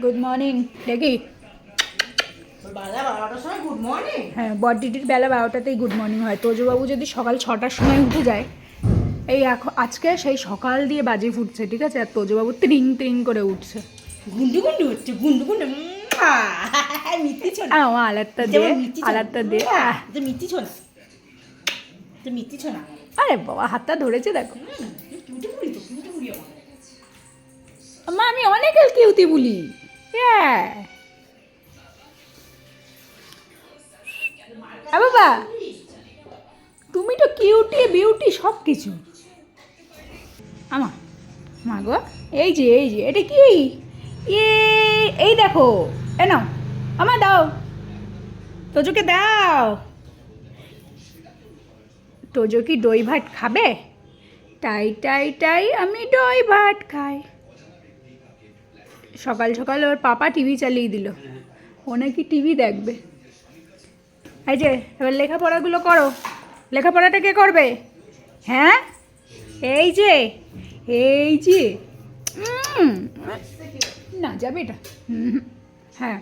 Good morning দেখি। Good morning. হ্যাঁ, বড়দিদির বেলা 12টাতেই good morning হয়। তোজবাবু যদি সকাল 6টার সময় উঠে যায়, এই এখন আজকে সেই সকাল দিয়ে বাজে ফুটছে, ঠিক আছে? আর তোজবাবু ত্রিং ত্রিং করে উঠছে। গুন্ডু গুন্ডু হচ্ছে, গুন্ডু গুন্ডু। মিথ্যি ছোনা। আলাদটা দিয়ে আলাদটা দিয়ে মিথ্যি ছোনা, তো মিথ্যি ছোনা। আরে বাবা, হাতটা ধরেছে দেখো। কিউটি বুড়ি তো, কিউটি বুড়ি আমার। মা, আমি অনেক কিউটি বলি। হ্যাঁ বাবা, তুমি তো কিউটি বিউটি সব কিছু। আমা মা গো, এই যে এটা কি? এই দেখো, এ নাও, আমার দাও, তোজোকে দাও। তোজো কি দই ভাত খাবে? তাই তাই তাই আমি দই ভাত খাই। সকাল সকাল ওর পাপা টিভি চালিয়ে দিল, ও নাকি টিভি দেখবে। এই যে এবার লেখাপড়াগুলো করো। লেখাপড়াটা কে করবে? হ্যাঁ, এই যে না যাবে এটা। হ্যাঁ।